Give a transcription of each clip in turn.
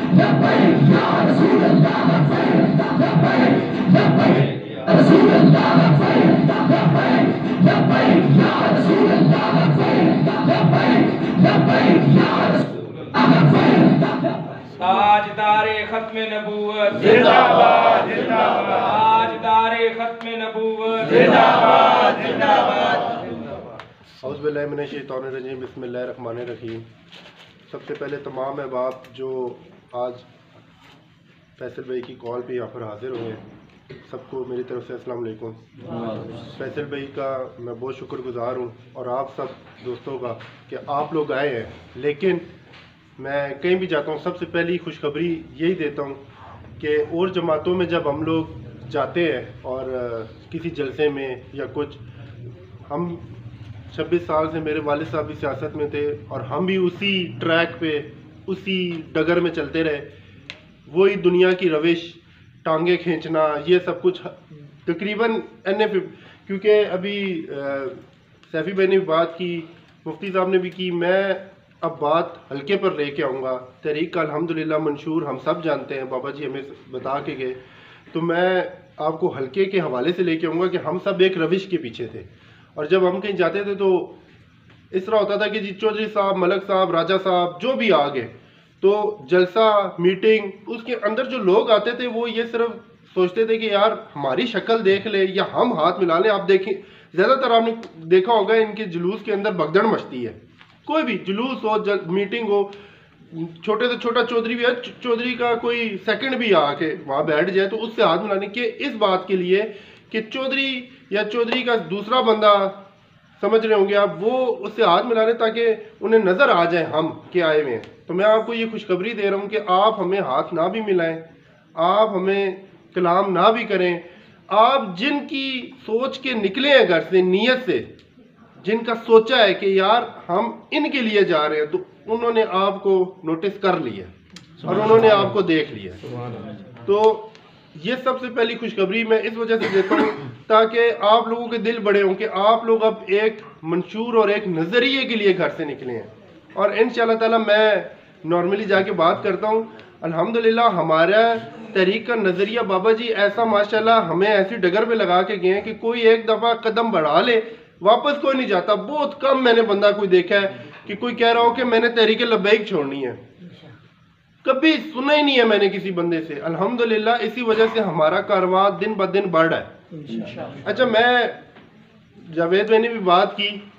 ताजदारे खत्म नबूवत जिंदाबाद जिंदाबाद, ताजदारे खत्म नबूवत जिंदाबाद जिंदाबाद। औज़ु बिल्लाहि मिनश शैतानिर रजीम, बिस्मिल्लाहिर रहमानिर रहीम। सबसे पहले तमाम अहबाब जो आज फैसल भाई की कॉल पे यहाँ पर हाजिर हुए, सबको मेरी तरफ से अस्सलाम वालेकुम। फैसल भाई का मैं बहुत शुक्रगुज़ार हूँ और आप सब दोस्तों का कि आप लोग आए हैं। लेकिन मैं कहीं भी जाता हूँ सबसे पहली खुशखबरी यही देता हूँ कि और जमातों में जब हम लोग जाते हैं और किसी जलसे में या कुछ, हम 26 साल से मेरे वालिद साहब भी सियासत में थे और हम भी उसी ट्रैक पे उसी डगर में चलते रहे। वही दुनिया की रविश, टांगे खींचना, ये सब कुछ तकरीबन क्योंकि अभी सैफी भाई ने भी बात की, मुफ्ती साहब ने भी की, मैं अब बात हल्के पर लेके आऊँगा। तहरीक का अल्हम्दुलिल्लाह मंशूर हम सब जानते हैं, बाबा जी हमें बता के गए, तो मैं आपको हल्के के हवाले से लेके आऊँगा कि हम सब एक रविश के पीछे थे। और जब हम कहीं जाते थे तो इस तरह होता था कि जी चौधरी साहब, मलक साहब, राजा साहब जो भी आ गए, तो जलसा, मीटिंग, उसके अंदर जो लोग आते थे वो ये सिर्फ सोचते थे कि यार हमारी शक्ल देख ले या हम हाथ मिला लें। आप देखें, ज़्यादातर आपने देखा होगा इनके जुलूस के अंदर भगदड़ मचती है। कोई भी जुलूस हो, मीटिंग हो, छोटे से छोटा चौधरी भी है, चौधरी का कोई सेकंड भी आके वहाँ बैठ जाए तो उससे हाथ मिलाने के इस बात के लिए कि चौधरी या चौधरी का दूसरा बंदा, समझ रहे होंगे आप, वो उससे हाथ मिलाने ताकि उन्हें नज़र आ जाए हम के आए हुए हैं। तो मैं आपको ये खुशखबरी दे रहा हूँ कि आप हमें हाथ ना भी मिलाएं, आप हमें कलाम ना भी करें। आप जिनकी सोच के निकले हैं घर से, नीयत से, जिनका सोचा है कि यार हम इनके लिए जा रहे हैं, तो उन्होंने आपको नोटिस कर लिया और उन्होंने आपको देख लिया। तो ये सबसे पहली खुशखबरी मैं इस वजह से देता हूँ ताकि आप लोगों के दिल बड़े हों कि आप लोग अब एक मंशूर और एक नज़रिए के लिए घर से निकले हैं। और इंशाअल्लाह ताला मैं नॉर्मली जाके बात करता हूँ, अल्हम्दुलिल्लाह हमारा तहरीक का नज़रिया बाबा जी ऐसा माशाल्लाह हमें ऐसी डगर पे लगा के गए हैं कि कोई एक दफ़ा कदम बढ़ा ले वापस कोई नहीं जाता। बहुत कम मैंने बंदा कोई देखा है कि कोई कह रहा हो कि मैंने तहरीक लब्बैक छोड़नी है, कभी सुना ही नहीं है मैंने किसी बंदे से। अल्हम्दुलिल्लाह इसी वजह से हमारा कारवां दिन ब दिन बढ़ रहा है। अच्छा, मैं जावेद भाई ने भी बात की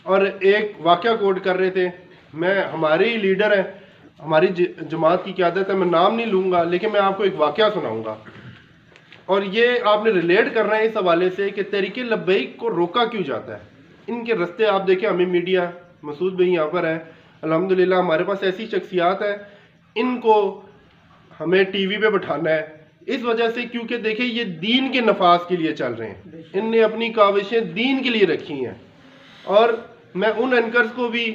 और एक वाक़या कोट कर रहे थे। मैं, हमारे ही लीडर हैं, हमारी जमात की क़यादत है, मैं नाम नहीं लूँगा, लेकिन मैं आपको एक वाक़या सुनाऊँगा और ये आपने रिलेट करना है इस हवाले से कि तहरीक लब्बैक को रोका क्यों जाता है। इनके रास्ते आप देखें, हमें मीडिया, मसूद भाई यहाँ पर है, अल्हम्दुलिल्लाह हमारे पास ऐसी शख्सियात है, इनको हमें टीवी पे बैठाना है इस वजह से क्योंकि देखिए ये दीन के नफाज के लिए चल रहे हैं, इनने अपनी काविशें दीन के लिए रखी हैं। और मैं उन एंकर्स को भी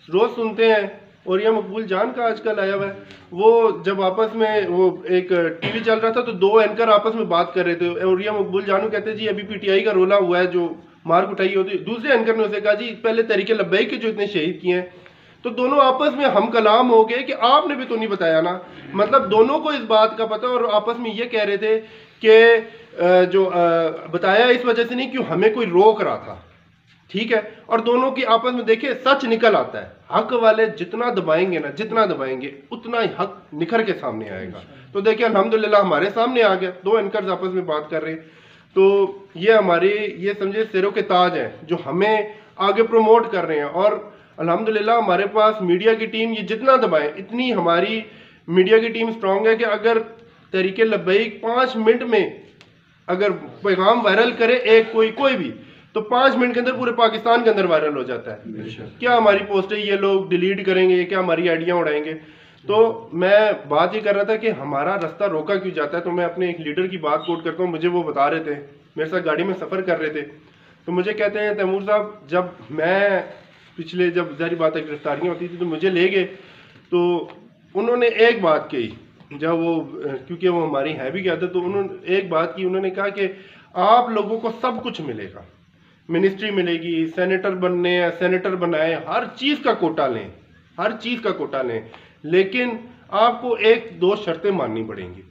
रोज़ सुनते हैं, और यह मकबूल जान का आजकल आया हुआ है, वो जब आपस में वो एक टीवी चल रहा था तो दो एंकर आपस में बात कर रहे थे और यह मकबूल जानू कहते जी अभी पीटीआई का रोला हुआ है जो मार कुटाई होती। दूसरे एंकर ने उसे कहा जी पहले तहरीक लब्बैक के जो इतने शहीद किए हैं, तो दोनों आपस में हम कलाम हो गए कि आपने भी तो नहीं बताया ना। मतलब दोनों को इस बात का पता, और आपस में ये कह रहे थे कि जो बताया इस वजह से नहीं क्यों हमें कोई रोक रहा था, ठीक है। और दोनों की आपस में देखिए सच निकल आता है। हक वाले जितना दबाएंगे ना, जितना दबाएंगे उतना ही हक निखर के सामने आएगा। तो देखिए अल्हम्दुलिल्लाह हमारे सामने आ गया, दो एंकर्स आपस में बात कर रहे हैं। तो ये हमारे, ये समझे सिरों के ताज हैं जो हमें आगे प्रमोट कर रहे हैं। और अल्हम्दुलिल्लाह हमारे पास मीडिया की टीम ये जितना दबाए इतनी हमारी मीडिया की टीम स्ट्रांग है कि अगर तहरीक लब्बैक 5 मिनट में अगर पैगाम वायरल करे एक कोई भी, तो 5 मिनट के अंदर पूरे पाकिस्तान के अंदर वायरल हो जाता है। क्या हमारी पोस्टें ये लोग डिलीट करेंगे, क्या हमारी आइडिया उड़ाएंगे। तो मैं बात ये कर रहा था कि हमारा रास्ता रोका क्यों जाता है। तो मैं अपने एक लीडर की बात कोट करता हूँ, मुझे वो बता रहे थे, मेरे साथ गाड़ी में सफ़र कर रहे थे, तो मुझे कहते हैं तैमूर साहब जब मैं पिछले, जब ज़ाहिर बात है गिरफ्तारियाँ होती थी तो मुझे ले गए, तो उन्होंने एक बात कही, जब वो, क्योंकि वो हमारी है भी क़यादत, तो उन्होंने एक बात की, उन्होंने कहा कि आप लोगों को सब कुछ मिलेगा, मिनिस्ट्री मिलेगी, सेनेटर बनने हैं सेनेटर बनाएं, हर चीज़ का कोटा लें, हर चीज़ का कोटा लें, लेकिन आपको एक दो शर्तें माननी पड़ेंगी।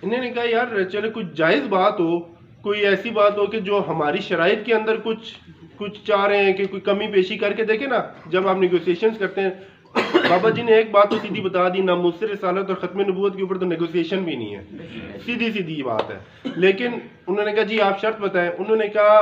इन्होंने कहा यार चलो कुछ जायज़ बात हो, कोई ऐसी बात हो कि जो हमारी शराइत के अंदर कुछ चाह रहे हैं कि कोई कमी पेशी करके देखे ना। जब आप नेगोशिएशंस करते हैं, बाबा जी ने एक बात तो सीधी बता दी, ना मुझसे रिसालत और ख़त्म नबूवत के ऊपर तो नेगोशिएशन भी नहीं है, सीधी सीधी बात है। लेकिन उन्होंने कहा जी आप शर्त बताएं। उन्होंने कहा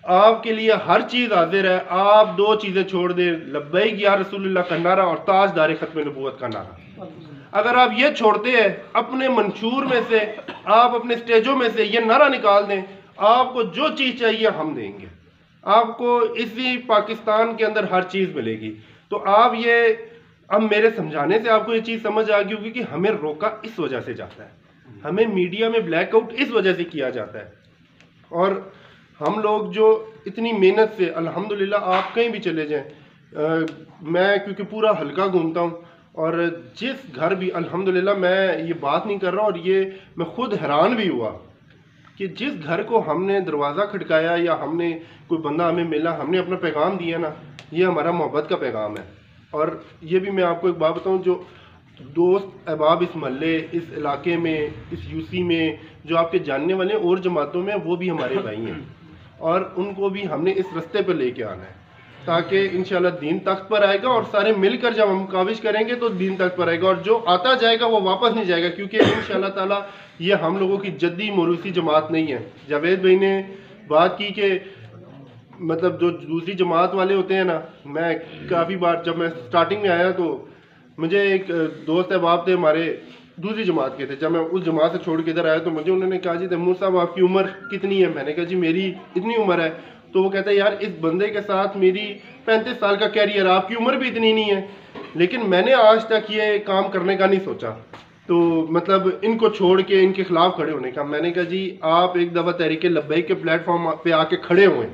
आपके लिए हर चीज़ हाजिर है, आप दो चीज़ें छोड़ दें, लब्बैक या रसूलुल्लाह का नारा और ताजदार ख़त्म नबूवत का नारा। अगर आप ये छोड़ते हैं, अपने मंशूर में से, आप अपने स्टेजों में से ये नारा निकाल दें, आपको जो चीज़ चाहिए हम देंगे, आपको इसी पाकिस्तान के अंदर हर चीज़ मिलेगी। तो आप ये अब मेरे समझाने से आपको ये चीज़ समझ आ गई होगी कि हमें रोका इस वजह से जाता है, हमें मीडिया में ब्लैकआउट इस वजह से किया जाता है। और हम लोग जो इतनी मेहनत से अल्हम्दुलिल्लाह, आप कहीं भी चले जाएं, मैं क्योंकि पूरा हल्का घूमता हूँ और जिस घर भी अल्हम्दुलिल्लाह, मैं ये बात नहीं कर रहा और ये मैं खुद हैरान भी हुआ कि जिस घर को हमने दरवाज़ा खटकाया या हमने कोई बंदा हमें मिला, हमने अपना पैगाम दिया ना, ये हमारा मोहब्बत का पैगाम है। और ये भी मैं आपको एक बात बताऊं, जो दोस्त अहबाब इस महल्ले, इस इलाके में, इस यूसी में जो आपके जानने वाले और जमातों में, वो भी हमारे भाई हैं और उनको भी हमने इस रास्ते पर लेके आना है ताकि इंशाल्लाह दीन तख्त पर आएगा और सारे मिलकर जब हम काविश करेंगे तो दीन तख्त पर आएगा और जो आता जाएगा वो वापस नहीं जाएगा, क्योंकि इंशाल्लाह ताला ये हम लोगों की जद्दी मोरूसी जमात नहीं है। जावेद भाई ने बात की कि मतलब जो दूसरी जमात वाले होते हैं ना, मैं काफ़ी बार जब मैं स्टार्टिंग में आया तो मुझे एक दोस्त अहबाब थे हमारे दूसरी जमात के थे, जब मैं उस जमात से छोड़ के इधर आया तो मुझे उन्होंने कहा जी तैमूर साहब आपकी उम्र कितनी है? मैंने कहा जी मेरी इतनी उम्र है। तो वो कहता है यार इस बंदे के साथ मेरी 35 साल का कैरियर, आपकी उम्र भी इतनी नहीं है, लेकिन मैंने आज तक ये काम करने का नहीं सोचा, तो मतलब इनको छोड़ के इनके खिलाफ खड़े होने का। मैंने कहा जी आप एक दफ़ा तहरीक लब्बैक के प्लेटफॉर्म पे आके खड़े हुए,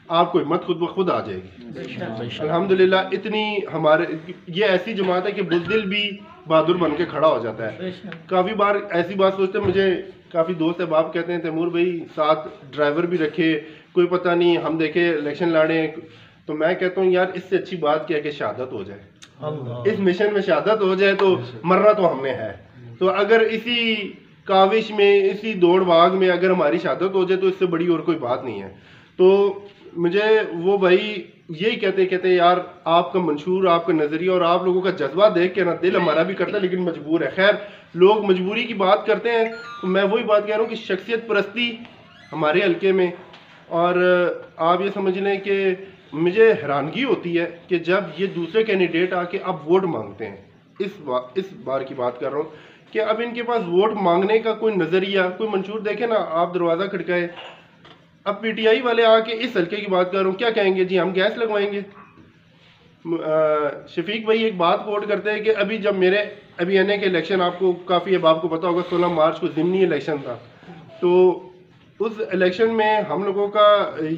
आपको हिम्मत खुद ब खुद आ जाएगी। अल्हम्दुलिल्लाह इतनी हमारे ये ऐसी जमात है कि बुज़दिल भी बहादुर बन के खड़ा हो जाता है। काफ़ी बार ऐसी बात सोचते हैं, मुझे काफ़ी दोस्त अहबाब कहते हैं तैमूर भाई साथ ड्राइवर भी रखे, कोई पता नहीं हम देखे इलेक्शन लड़े, तो मैं कहता हूँ यार इससे अच्छी बात क्या है कि शहादत हो जाए, इस मिशन में शहादत हो जाए, तो मरना तो हमने है। तो अगर इसी काविश में, इसी दौड़ भाग में अगर हमारी शहादत हो जाए तो इससे बड़ी और कोई बात नहीं है। तो मुझे वो भाई यही कहते यार आपका मंशूर, आपका नज़रिया और आप लोगों का जज्बा देख के ना दिल हमारा भी करता है, लेकिन मजबूर है। खैर लोग मजबूरी की बात करते हैं, तो मैं वही बात कह रहा हूँ कि शख्सियत परस्ती हमारे हल्के में, और आप ये समझ लें कि मुझे हैरानगी होती है कि जब ये दूसरे कैंडिडेट आके अब वोट मांगते हैं, इस बार की बात कर रहा हूँ कि अब इनके पास वोट मांगने का कोई नज़रिया, कोई मंशूर देखे ना, आप दरवाज़ा खटकाए, अब पीटीआई वाले आके इस हल्के की बात कर रहा हूँ, क्या कहेंगे जी हम गैस लगवाएंगे। शफीक भाई एक बात कोट करते हैं कि अभी जब मेरे अभी एनए के इलेक्शन, आपको काफ़ी अब आपको पता होगा 16 मार्च को ज़िमनी इलेक्शन था, तो उस इलेक्शन में हम लोगों का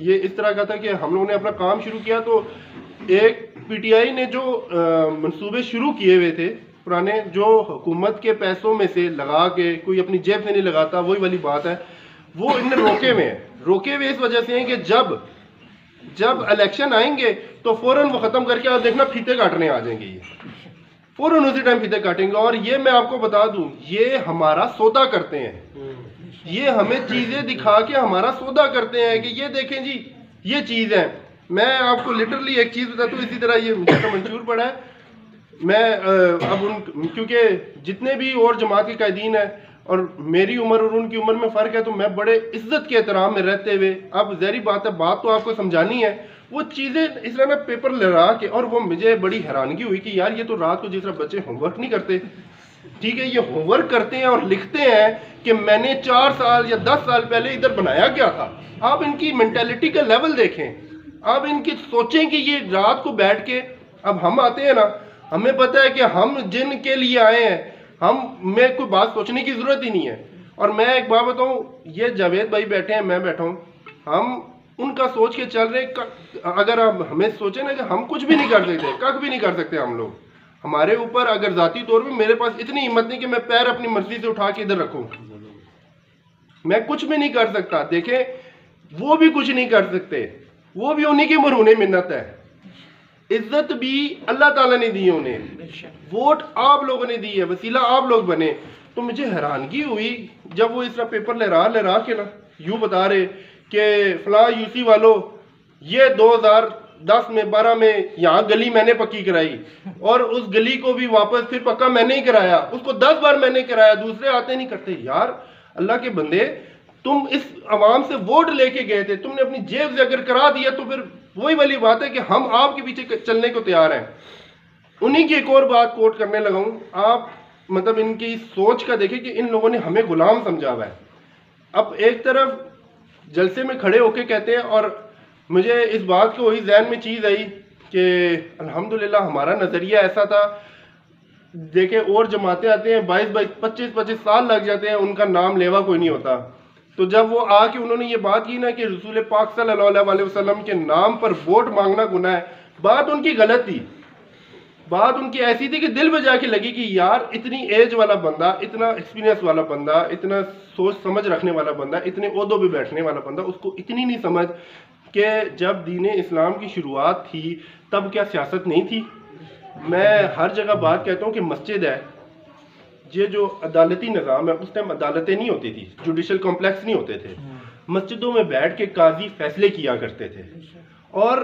ये इस तरह का था कि हम लोगों ने अपना काम शुरू किया, तो एक पीटीआई ने जो मंसूबे शुरू किए हुए थे पुराने, जो हुकूमत के पैसों में से लगा के, कोई अपनी जेब से नहीं लगाता, वही वाली बात है, वो इनने रोके हुए इस वजह से हैं कि जब इलेक्शन आएंगे तो फौरन वो ख़त्म करके आप देखना फीते काटने आ जाएंगे, ये फौरन उसी टाइम फीते काटेंगे। और ये मैं आपको बता दूं, ये हमारा सौदा करते हैं, ये हमें चीज़ें दिखा के हमारा सौदा करते हैं कि ये देखें जी ये चीज़ है। मैं आपको लिटरली एक चीज़ बताता हूँ, इसी तरह ये मुझे मंशूर पड़ा है, मैं अब क्योंकि जितने भी और जमात के कायदीन हैं और मेरी उम्र और उनकी उम्र में फ़र्क है, तो मैं बड़े इज्जत के एहतराम में रहते हुए, अब ज़हरी बात है, बात तो आपको समझानी है, वो चीज़ें इस तरह ना पेपर लगा के, और वो मुझे बड़ी हैरानगी हुई कि यार ये तो रात को जिस तरह बच्चे होमवर्क नहीं करते, ठीक है, ये होमवर्क करते हैं और लिखते हैं कि मैंने 4 साल या 10 साल पहले इधर बनाया क्या था। आप इनकी मेंटालिटी का लेवल देखें, आप इनकी सोचें कि ये रात को बैठ के, अब हम आते हैं ना, हमें पता है कि हम जिनके लिए आए हैं, में कोई बात सोचने की ज़रूरत ही नहीं है। और मैं एक बात बताऊँ, ये जावेद भाई बैठे हैं, मैं बैठा हूँ, हम उनका सोच के चल रहे, अगर आप हमें सोचें ना कि हम कुछ भी नहीं कर सकते, कख भी नहीं कर सकते हम लोग, हमारे ऊपर अगर ज़ाती तौर पे मेरे पास इतनी हिम्मत नहीं कि मैं पैर अपनी मर्जी से उठा के इधर रखूँ, मैं कुछ भी नहीं कर सकता। देखें वो भी कुछ नहीं कर सकते, वो भी उन्हीं की मरहूने मिन्नत है। इज्जत भी अल्लाह ताला ने दी है उन्हें, वोट आप लोगों ने दी है, वसीला आप लोग बने। तो मुझे हैरानगी हुई जब वो इस तरह पेपर लहरा के ना यूँ बता रहे कि फला यूसी वालों, ये 2010 में 12 में यहाँ गली मैंने पक्की कराई और उस गली को भी वापस फिर पक्का मैंने ही कराया, उसको 10 बार मैंने कराया, दूसरे आते नहीं करते। यार अल्लाह के बंदे, तुम इस आवाम से वोट लेके गए थे, तुमने अपनी जेब से अगर करा दिया तो फिर वही वाली बात है कि हम आपके पीछे चलने को तैयार हैं। उन्हीं की एक और बात कोट करने लगा हूँ, आप मतलब इनकी सोच का देखें कि इन लोगों ने हमें गुलाम समझा हुआ है। अब एक तरफ जलसे में खड़े होके कहते हैं, और मुझे इस बात को वही जहन में चीज़ आई कि अल्हम्दुलिल्लाह हमारा नज़रिया ऐसा था। देखे और जमाते आते हैं 22-25 साल लग जाते हैं, उनका नाम लेवा कोई नहीं होता। तो जब वो आके उन्होंने ये बात की ना कि रसूल पाक सल्लल्लाहु अलैहि वसल्लम के नाम पर वोट मांगना गुनाह है, बात उनकी गलत थी। बात उनकी ऐसी थी कि दिल में जाके लगी कि यार इतनी एज वाला बंदा, इतना एक्सपीरियंस वाला बंदा, इतना सोच समझ रखने वाला बंदा, इतने ओहदों पे बैठने वाला बंदा, उसको इतनी नहीं समझ कि जब दीन इस्लाम की शुरुआत थी तब क्या सियासत नहीं थी। मैं हर जगह बात कहता हूँ कि मस्जिद है, ये जो अदालती निज़ाम है, उस टाइम अदालतें नहीं होती थी, जुडिशल कॉम्प्लेक्स नहीं होते थे। मस्जिदों में बैठ के काजी फैसले किया करते थे और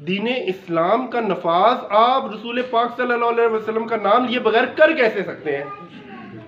दीन इस्लाम का नफाज आप रसूल पाक सल्लल्लाहु अलैहि वसल्लम का नाम लिए बगैर कर कैसे सकते हैं?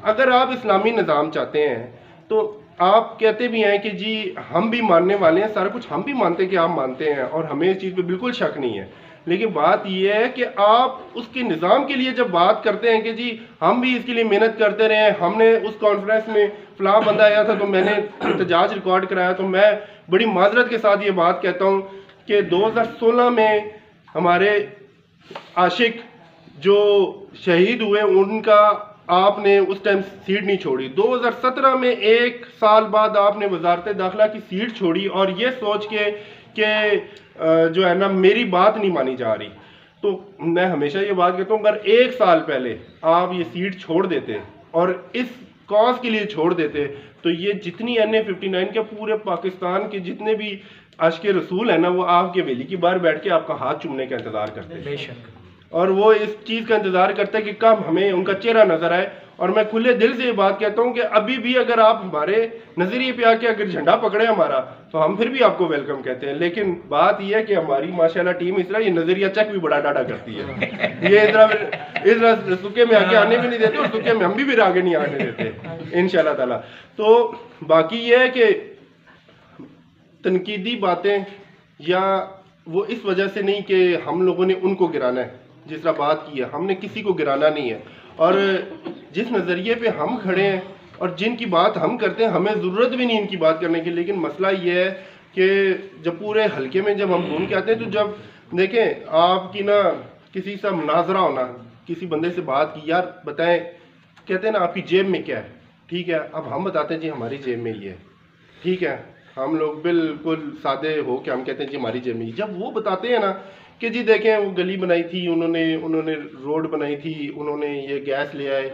अगर आप इस्लामी निज़ाम चाहते हैं तो आप कहते भी हैं कि जी हम भी मानने वाले हैं, सारा कुछ हम भी मानते हैं कि आप मानते हैं और हमें इस चीज़ पे बिल्कुल शक नहीं है, लेकिन बात यह है कि आप उसके निज़ाम के लिए जब बात करते हैं कि जी हम भी इसके लिए मेहनत करते रहे, हमने उस कॉन्फ्रेंस में फला बंदा आया था तो मैंने एहतजाज रिकॉर्ड कराया, तो मैं बड़ी माजरत के साथ ये बात कहता हूँ कि 2016 में हमारे आशिक जो शहीद हुए उनका आपने उस टाइम सीट नहीं छोड़ी। 2017 में एक साल बाद आपने वजारत दाखिला की सीट छोड़ी और ये सोच के कि जो है ना मेरी बात नहीं मानी जा रही। तो मैं हमेशा ये बात कहता हूँ, अगर एक साल पहले आप ये सीट छोड़ देते और इस कॉज के लिए छोड़ देते तो ये जितनी NA-59 के पूरे पाकिस्तान के जितने भी आशिक़े रसूल है ना, वो आपके वेली की बाहर बैठ के आपका हाथ चूमने का इंतज़ार करते हैं। बेशक। और वो इस चीज़ का इंतज़ार करते हैं कि कब हमें उनका चेहरा नज़र आए। और मैं खुले दिल से ये बात कहता हूँ कि अभी भी अगर आप हमारे नज़रिए पे आके अगर झंडा पकड़े हमारा, तो हम फिर भी आपको वेलकम कहते हैं। लेकिन बात यह है कि हमारी माशाल्लाह टीम इस तरह ये नज़रिया चेक भी बड़ा डाटा करती है। ये इस तरह सुखे में आगे आने भी नहीं देते और सुखे में हम भी फिर आगे नहीं आने देते इंशाल्लाह ताला। तो बाकी ये है कि तनकीदी बातें या वो इस वजह से नहीं कि हम लोगों ने उनको गिराना है, जिस तरह बात की है, हमने किसी को गिराना नहीं है। और जिस नज़रिए पे हम खड़े हैं और जिनकी बात हम करते हैं, हमें ज़रूरत भी नहीं इनकी बात करने की। लेकिन मसला ये है कि जब पूरे हल्के में जब हम घूम के आते हैं, तो जब देखें आपकी ना किसी से मुनाजरा होना, किसी बंदे से बात की, यार बताएं, कहते हैं ना आपकी जेब में क्या है, ठीक है, अब हम बताते हैं जी हमारी जेब में ये है, ठीक है, हम लोग बिल्कुल सादे हो के हम कहते हैं जी हमारी जेब में। जब वो बताते हैं ना कि जी देखें वो गली बनाई थी उन्होंने रोड बनाई थी, उन्होंने ये गैस ले आए,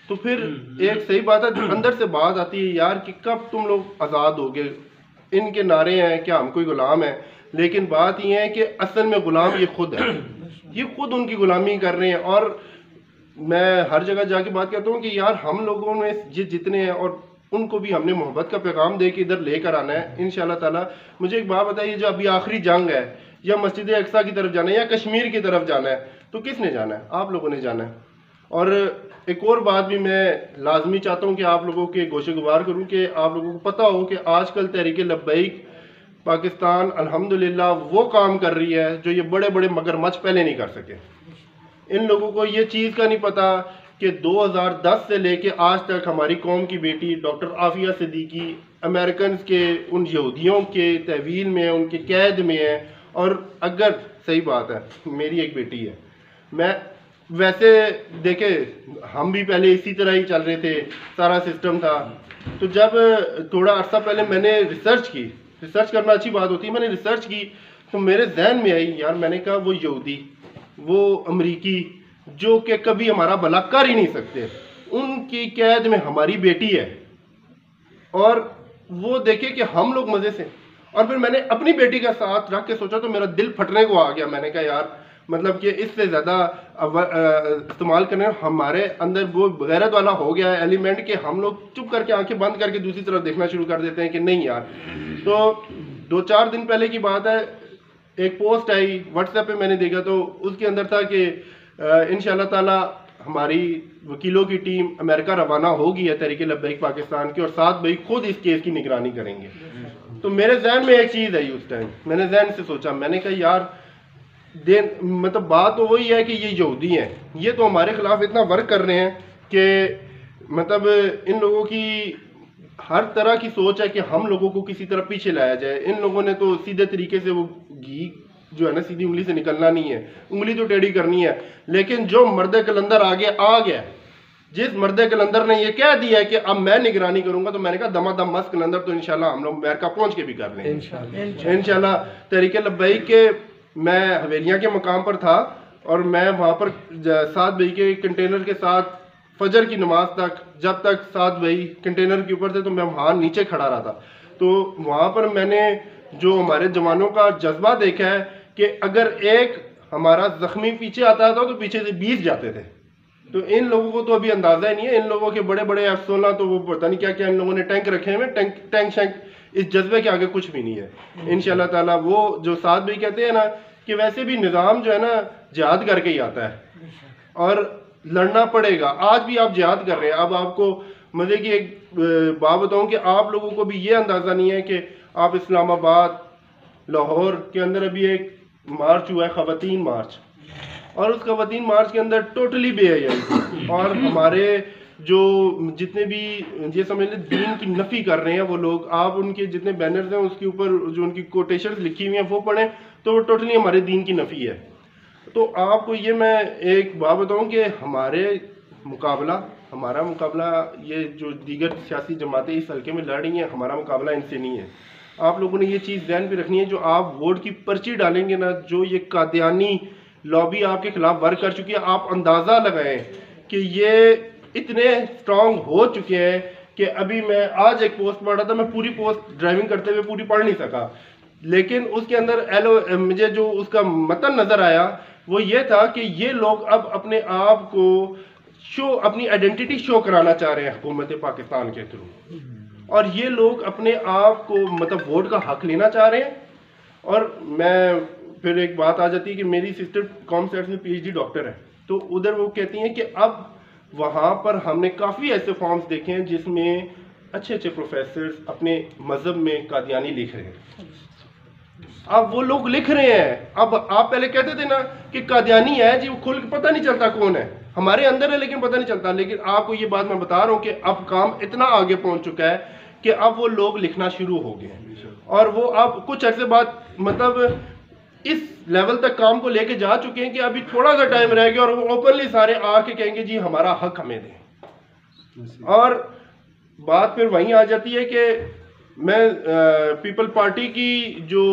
तो फिर एक सही बात है, अंदर से बात आती है यार कि कब तुम लोग आज़ाद होगे। इनके नारे हैं कि हम कोई गुलाम है, लेकिन बात ये है कि असल में गुलाम ये खुद है, ये खुद उनकी गुलामी कर रहे हैं। और मैं हर जगह जाके बात कहता हूँ कि यार हम लोगों में जितने हैं और उनको भी हमने मोहब्बत का पैगाम दे के इधर लेकर आना है इंशाल्लाह ताला। मुझे एक बात बताइए, जो अभी आखिरी जंग है, या मस्जिद अक्सा की तरफ जाना है या कश्मीर की तरफ जाना है, तो किसने जाना है? आप लोगों ने जाना है। और एक और बात भी मैं लाजमी चाहता हूँ कि आप लोगों के गोशेगुजार करूँ कि आप लोगों को पता हो कि आजकल तहरीक लब्बैक पाकिस्तान अल्हम्दुलिल्लाह वो काम कर रही है जो ये बड़े बड़े मगरमच्छ पहले नहीं कर सके। इन लोगों को ये चीज़ का नहीं पता कि 2010 से लेके आज तक हमारी कौम की बेटी डॉक्टर आफिया सिद्दीकी अमेरिकन के उन यहूदियों के तहवील में, उनके कैद में है। और अगर सही बात है, मेरी एक बेटी है, मैं वैसे देखे हम भी पहले इसी तरह ही चल रहे थे, सारा सिस्टम था। तो जब थोड़ा अर्सा पहले मैंने रिसर्च करना अच्छी बात होती है, मैंने रिसर्च की तो मेरे जहन में आई, यार मैंने कहा वो यहूदी, वो अमरीकी जो कि कभी हमारा भला कर ही नहीं सकते, उनकी कैद में हमारी बेटी है। और वो देखे कि हम लोग मज़े से, और फिर मैंने अपनी बेटी का साथ रख के सोचा तो मेरा दिल फटने को आ गया। मैंने कहा यार मतलब कि इससे ज़्यादा इस्तेमाल करने, हमारे अंदर वो गैरत वाला हो गया है एलिमेंट कि हम लोग चुप करके आंखें बंद करके दूसरी तरफ देखना शुरू कर देते हैं कि नहीं यार। तो 2-4 दिन पहले की बात है, एक पोस्ट आई व्हाट्सएप पे, मैंने देखा तो उसके अंदर था कि इंशाल्लाह ताला हमारी वकीलों की टीम अमेरिका रवाना होगी है तहरीक लब्बैक पाकिस्तान की, और 7 भाई खुद इस केस की निगरानी करेंगे। तो मेरे जहन में एक चीज़ आई उस टाइम, मैंने जहन से सोचा, मैंने कहा यार मतलब बात तो वही है कि ये यहूदी हैं, ये तो हमारे खिलाफ इतना वर्क कर रहे हैं कि मतलब इन लोगों की हर तरह की सोच है कि हम लोगों को किसी तरह पीछे लाया जाए। इन लोगों ने तो सीधे तरीके से वो घी जो है ना सीधी उंगली से निकलना नहीं है, उंगली तो टेढ़ी करनी है। लेकिन जो मर्द कलंदर आगे आ गया, जिस मर्द कलंदर ने ये कह दिया है कि अब मैं निगरानी करूंगा, तो मैंने कहा दमादम मस्त कलंदर तो इंशाल्लाह हम लोग अमेरिका पहुंच के भी कर लेंगे इंशाल्लाह। तहरीक लब्बैक के मैं हवेलियाँ के मकाम पर था और मैं वहाँ पर 7 भाई के कंटेनर के साथ फजर की नमाज तक, जब तक 7 भाई कंटेनर के ऊपर थे तो मैं वहाँ नीचे खड़ा रहा था। तो वहाँ पर मैंने जो हमारे जवानों का जज्बा देखा है कि अगर एक हमारा जख्मी पीछे आता था तो पीछे से 20 जाते थे। तो इन लोगों को तो अभी अंदाज़ा ही नहीं है, इन लोगों के बड़े बड़े F-16 तो वो पता नहीं क्या क्या इन लोगों ने टैंक रखे हुए, टैंक शैंक इस जज्बे के आगे कुछ भी नहीं है इंशाल्लाह ताला। वो जो 7 भाई कहते हैं ना कि वैसे भी निज़ाम जो है ना जिहाद करके ही आता है और लड़ना पड़ेगा। आज भी आप जिहाद कर रहे हैं। अब आपको मज़े की एक बात बताऊं कि आप लोगों को भी ये अंदाज़ा नहीं है कि आप इस्लामाबाद, लाहौर के अंदर अभी एक मार्च हुआ है, ख़वातीन मार्च, और उस ख़वातीन मार्च के अंदर टोटली बेहयाई और हमारे जो जितने भी ये समझ लें दीन की नफ़ी कर रहे हैं वो लोग, आप उनके जितने बैनर्स हैं उसके ऊपर जो उनकी कोटेशंस लिखी हुई हैं वो पढ़ें तो वो टोटली हमारे दीन की नफ़ी है। तो आपको ये मैं एक बात बताऊं कि हमारा मुकाबला ये जो दीगर सियासी जमातें इस हल्के में लड़ रही हैं, हमारा मुकाबला इनसे नहीं है। आप लोगों ने ये चीज़ ध्यान पे रखनी है, जो आप वोट की पर्ची डालेंगे ना, जो ये कादियानी लॉबी आपके खिलाफ वर्क कर चुकी है, आप अंदाज़ा लगाएं कि ये इतने स्ट्रांग हो चुके हैं कि अभी मैं आज एक पोस्ट पढ़ रहा था, मैं पूरी पोस्ट ड्राइविंग करते हुए पूरी पढ़ नहीं सका, लेकिन उसके अंदर मुझे जो उसका मतन नज़र आया वो ये था कि ये लोग अब अपने आप को अपनी आइडेंटिटी शो कराना चाह रहे हैं हुकूमत पाकिस्तान के थ्रू, और ये लोग अपने आप को मतलब वोट का हक लेना चाह रहे हैं। और मैं फिर एक बात आ जाती है कि मेरी सिस्टर कॉमसेट्स में PhD डॉक्टर है, तो उधर वो कहती हैं कि अब वहाँ पर हमने काफ़ी ऐसे फॉर्म्स देखे हैं जिसमें अच्छे अच्छे प्रोफेसर्स अपने मज़हब में कादियानी लिख रहे हैं। अब वो लोग लिख रहे हैं। अब आप पहले कहते थे ना कि कादियानी है जी, वो खुल के पता नहीं चलता कौन है, हमारे अंदर है लेकिन पता नहीं चलता। लेकिन आपको ये बात मैं बता रहा हूँ कि अब काम इतना आगे पहुँच चुका है कि अब वो लोग लिखना शुरू हो गए हैं, और वो अब कुछ अरसे बाद मतलब इस लेवल तक काम को लेके जा चुके हैं कि अभी थोड़ा सा टाइम रह गया और वो ओपनली सारे आके कहेंगे जी हमारा हक हमें दें। और बात फिर वहीं आ जाती है कि मैं पीपल पार्टी की जो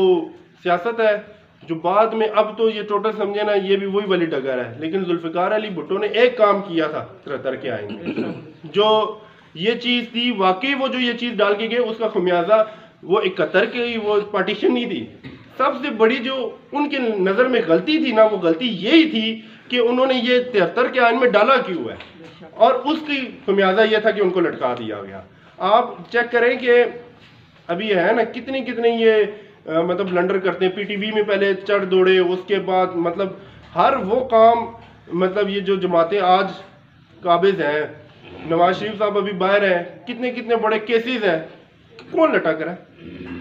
सियासत है, जो बाद में अब तो ये टोटल समझे ना ये भी वही वाली डगर है, लेकिन जुल्फ़िकार अली भुट्टो ने एक काम किया था 73 के आइन में, जो ये चीज़ थी वाकई, वो जो ये चीज़ डाल के गए उसका खुमियाजा वो 71 की वो पार्टीशन नहीं थी। सबसे बड़ी जो उनके नज़र में गलती थी ना, वो गलती यही थी कि उन्होंने ये 73 के आइन में डाला क्यों है, और उसकी खुमियाजा ये था कि उनको लटका दिया गया। आप चेक करें कि अभी है ना कितने ये मतलब ब्लंडर करते हैं। PTV में पहले चढ़ दौड़े, उसके बाद मतलब हर वो काम, मतलब ये जो जमातें आज काबिज हैं, नवाज शरीफ साहब अभी बाहर हैं, कितने बड़े केसेस हैं, कौन लटक रहा है,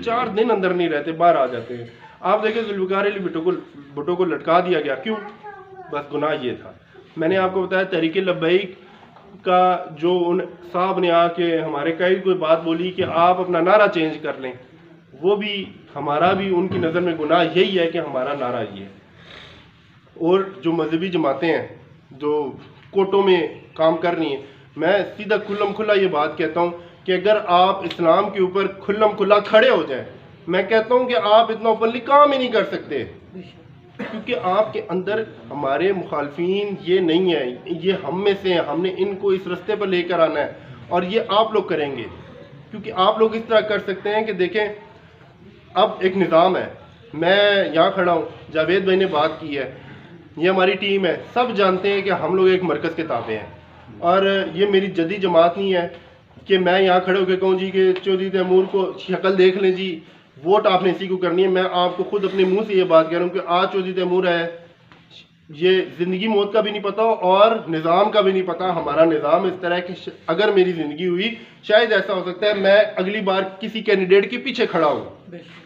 4 दिन अंदर नहीं रहते, बाहर आ जाते हैं। आप देखें जुल्फ़िकार अली भुट्टो को लटका दिया गया, क्यों? बस गुनाह ये था। मैंने आपको बताया तहरीक लब्बैक का जो उन साहब ने आके हमारे कई कोई बात बोली कि आप अपना नारा चेंज कर लें, वो भी हमारा भी उनकी नज़र में गुनाह यही है कि हमारा नारा ये है। और जो मजहबी जमातें हैं जो कोर्टों में काम कर रही हैं, मैं सीधा खुल्लम खुला ये बात कहता हूँ कि अगर आप इस्लाम के ऊपर खुल्लम खुला खड़े हो जाए, मैं कहता हूँ कि आप इतना ओपनली काम ही नहीं कर सकते, क्योंकि आपके अंदर हमारे मुखालफीन ये नहीं है, ये हम में से हैं। हमने इनको इस रास्ते पर लेकर आना है, और ये आप लोग करेंगे, क्योंकि आप लोग इस तरह कर सकते हैं कि देखें अब एक निज़ाम है, मैं यहाँ खड़ा हूँ, जावेद भाई ने बात की है, ये हमारी टीम है, सब जानते हैं कि हम लोग एक मरकज़ के ताबे हैं। और ये मेरी जदी जमात नहीं है कि मैं यहाँ खड़े होकर कहूँ जी कि चौधरी तैमूर को शक्ल देख लें जी, वोट आपने इसी को करनी है। मैं आपको खुद अपने मुंह से ये बात कह रहा हूँ कि आज चौधरी तैमूर है, ये ज़िंदगी मौत का भी नहीं पता और निज़ाम का भी नहीं पता। हमारा निज़ाम इस तरह कि अगर मेरी ज़िंदगी हुई, शायद ऐसा हो सकता है मैं अगली बार किसी कैंडिडेट के पीछे खड़ा हूँ,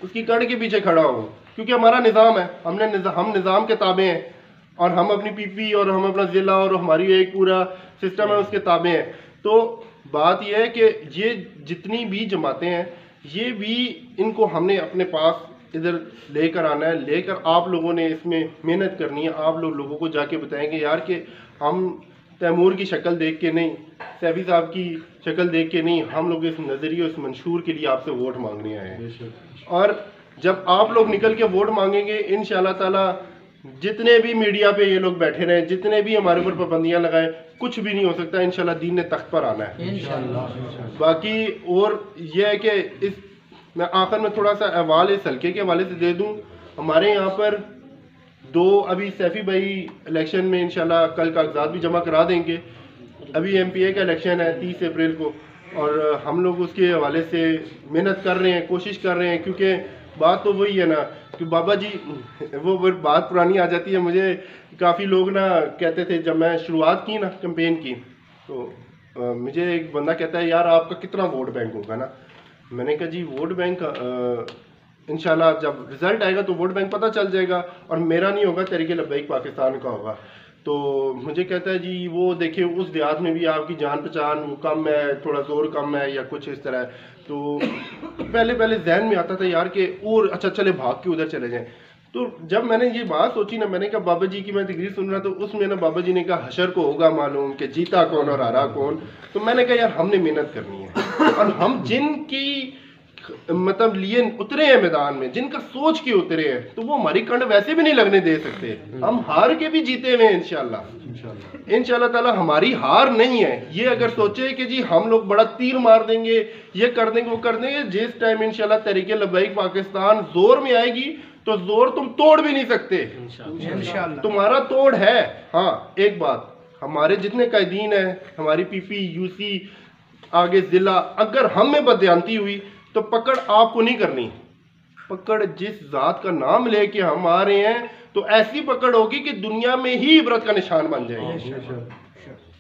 उसकी कड़ के पीछे खड़ा हूँ, क्योंकि हमारा निज़ाम है, हम निज़ाम के ताबे हैं और हम अपनी पीपी और हम अपना ज़िला और हमारी एक पूरा सिस्टम है उसके ताबे हैं। तो बात यह है कि ये जितनी भी जमातें हैं, ये भी इनको हमने अपने पास इधर लेकर आना है, लेकर आप लोगों ने इसमें मेहनत करनी है। आप लोगों को जाके बताएंगे यार कि हम तैमूर की शक्ल देख के नहीं, सैफी साहब की शक्ल देख के नहीं, हम लोग इस नज़रिए इस मंशूर के लिए आपसे वोट मांगने आए हैं। और जब आप लोग निकल के वोट मांगेंगे, इंशाल्लाह ताला जितने भी मीडिया पे ये लोग बैठे रहे, जितने भी हमारे ऊपर पाबंदियां लगाए, कुछ भी नहीं हो सकता। इंशाल्लाह दीन ने तख्त पर आना है इंशाल्लाह। बाकी और ये है कि इस मैं आखिर में थोड़ा सा अहवाल इस हल्के के हवाले से दे दूं। हमारे यहाँ पर अभी सैफी भाई इलेक्शन में इंशाल्लाह कल कागजात भी जमा करा देंगे। अभी MPA का इलेक्शन है 30 अप्रैल को, और हम लोग उसके हवाले से मेहनत कर रहे हैं, कोशिश कर रहे हैं, क्योंकि बात तो वही है ना कि बाबा जी वो बात पुरानी आ जाती है। मुझे काफ़ी लोग ना कहते थे, जब मैं शुरुआत की ना कैंपेन की, तो मुझे एक बंदा कहता है यार आपका कितना वोट बैंक होगा ना। मैंने कहा जी वोट बैंक इंशाल्लाह जब रिज़ल्ट आएगा तो वोट बैंक पता चल जाएगा, और मेरा नहीं होगा, तहरीक लब्बैक पाकिस्तान का होगा। तो मुझे कहता है जी वो देखिए उस देहात में भी आपकी जान पहचान कम है, थोड़ा जोर कम है या कुछ इस तरह। तो पहले जहन में आता था यार कि और अच्छा चले भाग के उधर चले जाएं। तो जब मैंने ये बात सोची ना, मैंने कहा बाबा जी की मैं तकरीर सुन रहा, तो उसमें ना बाबा जी ने कहा हशर को होगा मालूम कि जीता कौन और हारा कौन। तो मैंने कहा यार हमने मेहनत करनी है, और हम जिनकी मतलब लिए उतरे हैं मैदान में, जिनका सोच के उतरे हैं, तो वो हमारी कंड वैसे भी नहीं लगने दे सकते। हम हार के भी जीते हुए हैं इंशाल्लाह ताला। हमारी हार नहीं है। ये अगर सोचे कि जी हम लोग बड़ा तीर मार देंगे, ये कर देंगे, वो कर देंगे, जिस टाइम इंशाल्लाह तहरीक लब्बैक पाकिस्तान जोर में आएगी तो जोर तुम तोड़ भी नहीं सकते इंशाल्लाह। तुम्हारा तोड़ है। हाँ एक बात, हमारे जितने कायदीन है, हमारी पीपी यूसी आगे जिला, अगर हम में बदयांती हुई तो पकड़ आपको नहीं करनी। पकड़ जिस जात का नाम लेके हम आ रहे हैं, तो ऐसी पकड़ होगी कि दुनिया में ही इबरत का निशान बन जाएगी।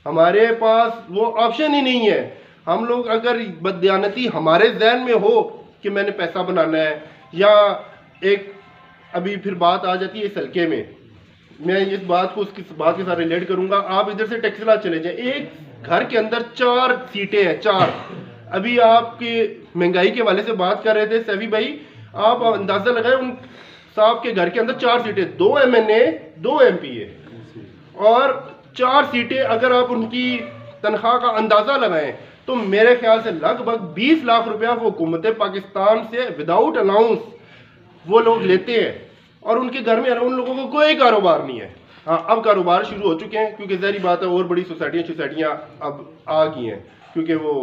हमारे पास वो ऑप्शन ही नहीं है। हम लोग अगर बदयानती हमारे जहन में हो कि मैंने पैसा बनाना है, या एक अभी फिर बात आ जाती है इस हल्के में, मैं इस बात को उसकी बात के साथ रिलेट करूंगा। आप इधर से टैक्सीला चले जाएं, एक घर के अंदर 4 सीटें हैं, 4। अभी आपके महंगाई के हवाले से बात कर रहे थे सैफी भाई, आप अंदाजा लगाएं उन साहब के घर के अंदर 4 सीटें, 2 MNA 2 MPA, और 4 सीटें अगर आप उनकी तनख्वाह का अंदाजा लगाएं तो मेरे ख्याल से लगभग 20 लाख रुपया वो हुकूमत पाकिस्तान से विदाउट अलाउंस वो लोग लेते हैं, और उनके घर में उन लोगों को कोई कारोबार नहीं है। हाँ अब कारोबार शुरू हो चुके हैं, क्योंकि ज़ाहिर बात है और बड़ी सोसाइटियाँ अब आ गई हैं, क्योंकि वो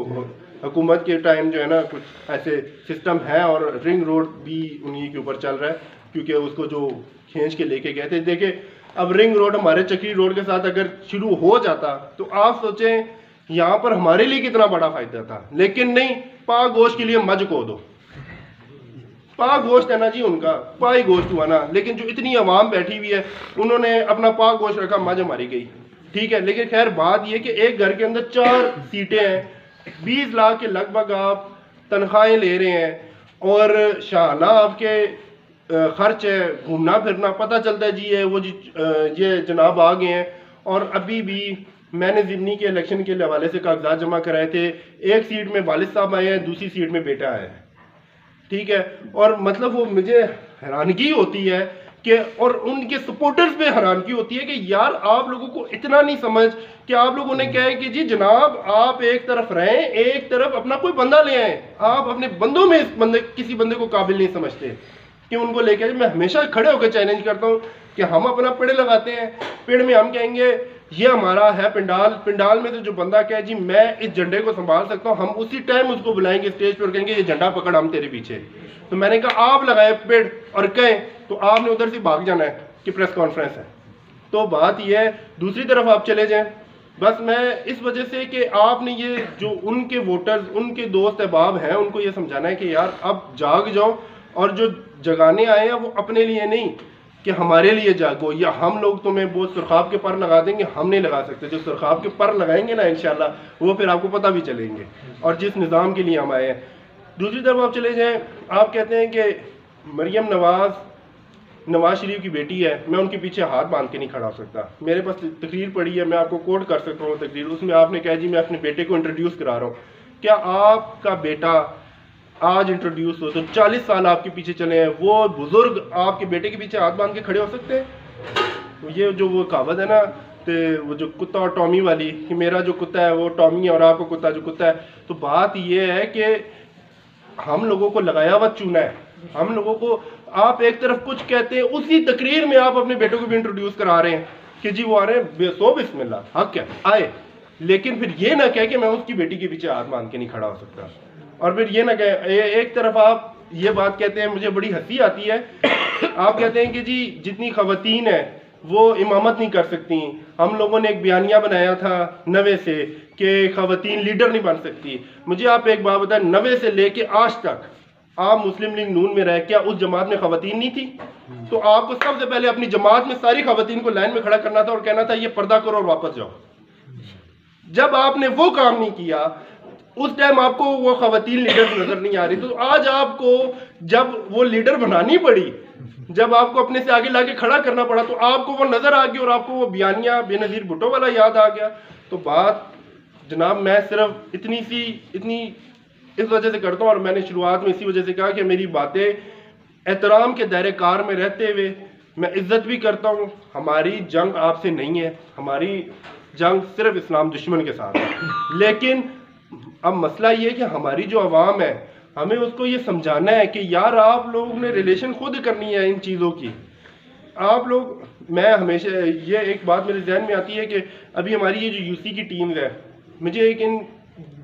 हुकूमत के टाइम जो है ना कुछ ऐसे सिस्टम है, और रिंग रोड भी उन्हीं के ऊपर चल रहा है, क्योंकि उसको जो खींच के लेके गए थे। देखिए अब रिंग रोड हमारे चक्री रोड के साथ अगर शुरू हो जाता तो आप सोचें यहाँ पर हमारे लिए कितना बड़ा फायदा था, लेकिन नहीं। पाक गोश्त के लिए मज को दो, पाक गोश्त है ना जी, उनका पाई गोश्त हुआ ना, लेकिन जो इतनी आवाम बैठी हुई है उन्होंने अपना पाक गोश्त रखा, मज हमारी गई, ठीक है। लेकिन खैर बात यह कि एक घर के अंदर 4 सीटें हैं, 20 लाख के लगभग आप तनख्वाहें ले रहे हैं, और शाला आपके खर्च है, घूमना फिरना, पता चलता है जी है वो जी ये जनाब आ गए हैं। और अभी भी मैंने ज़िमनी के इलेक्शन के हवाले से कागजात जमा कराए थे, एक सीट में वालिद साहब आए हैं, दूसरी सीट में बेटा है, ठीक है। और मतलब वो मुझे हैरानगी होती है कि, और उनके सपोर्टर्स पे हैरानगी होती है कि यार आप लोगों को इतना नहीं समझ कि आप लोगों ने क्या है कि जी जनाब आप एक तरफ रहें, एक तरफ अपना कोई बंदा ले आए। आप अपने बंदों में किसी बंदे को काबिल नहीं समझते कि उनको लेके आए। मैं हमेशा खड़े होकर चैलेंज करता हूँ कि हम अपना पेड़ लगाते हैं, पेड़ में हम कहेंगे ये हमारा है पिंडाल, पिंडाल में से जो बंदा कहे जी मैं इस झंडे को संभाल सकता हूँ, हम उसी टाइम उसको बुलाएंगे स्टेज पर, कहेंगे ये झंडा पकड़ हम तेरे पीछे। तो मैंने कहा आप लगाए पेड़ और कहें तो आपने उधर से भाग जाना है कि प्रेस कॉन्फ्रेंस है, तो बात यह है, दूसरी तरफ आप चले जाएं, बस मैं इस वजह से कि आपने ये जो उनके वोटर्स, उनके दोस्त अहबाब हैं, उनको ये समझाना है कि यार अब जाग जाओ, और जो जगाने आए हैं वो अपने लिए नहीं कि हमारे लिए जागो, या हम लोग तुम्हें वो सुरखाब के पर लगा देंगे, हम नहीं लगा सकते। जो सुरखाब के पर लगाएंगे ना इंशाल्लाह वो फिर आपको पता भी चलेंगे, और जिस निज़ाम के लिए हम आए हैं। दूसरी तरफ आप चले जाएं, आप कहते हैं कि मरियम नवाज शरीफ की बेटी है, मैं उनके पीछे हाथ बांध के नहीं खड़ा हो सकता। मेरे पास तकरीर पड़ी है, मैं आपको कोट कर सकता हूँ तकरीर, उसमें आपने कहा जी मैं अपने बेटे को इंट्रोड्यूस करा रहा हूँ। क्या आपका बेटा आज इंट्रोड्यूस हो तो 40 साल आपके पीछे चले हैं, वो बुजुर्ग आपके बेटे के पीछे हाथ बांध के खड़े हो सकते हैं? ये जो वो कहावत है ना, तो वो जो कुत्ता और टॉमी वाली, कि मेरा जो कुत्ता है वो टॉमी है और आपको कुत्ता जो कुत्ता है, तो बात ये है कि हम लोगों को लगाया हुआ चूना है। हम लोगों को आप एक तरफ कुछ कहते हैं, उसी तकरीर में आप अपने बेटों को भी इंट्रोड्यूस करा रहे हैं कि जी वो आ रहे हैं, सो बिस्मिल्लाह हक है आए, लेकिन फिर ये ना कह कि मैं उसकी बेटी के पीछे हाथ मान के नहीं खड़ा हो सकता। और फिर ये ना कहे, एक तरफ आप ये बात कहते हैं, मुझे बड़ी हंसी आती है, आप कहते हैं कि जी जितनी खवातीन है वो इमामत नहीं कर सकती। हम लोगों ने एक बयानिया बनाया था 90 से कि खवातीन लीडर नहीं बन सकती। मुझे आप एक बात बताएं, 90 से लेके आज तक आप मुस्लिम लीग नून में रहे, क्या उस जमात में खवातीन नहीं थी? तो आपको सबसे पहले अपनी जमात में सारी खवातीन को लाइन में खड़ा करना था और कहना था ये पर्दा करो और वापस जाओ। जब आपने वो काम नहीं किया, उस टाइम आपको वो खवातीन लीडर नजर नहीं आ रही, तो आज आपको जब वो लीडर बनानी पड़ी, जब आपको अपने से आगे लाके खड़ा करना पड़ा, तो आपको वो नजर आ गई और आपको वो बयानिया बेनजीर भुट्टो वाला याद आ गया। तो बात जनाब मैं सिर्फ इतनी इस वजह से करता हूँ, और मैंने शुरुआत में इसी वजह से कहा कि मेरी बातें एहतराम के दायरे कार में रहते हुए मैं इज्जत भी करता हूँ। हमारी जंग आपसे नहीं है, हमारी जंग सिर्फ इस्लाम दुश्मन के साथ है। लेकिन अब मसला ये है कि हमारी जो आवाम है, हमें उसको ये समझाना है कि यार आप लोगों ने रिलेशन खुद करनी है इन चीज़ों की। आप लोग, मैं हमेशा ये एक बात मेरे जहन में आती है कि अभी हमारी ये जो यूसी की टीम्स है, मुझे एक इन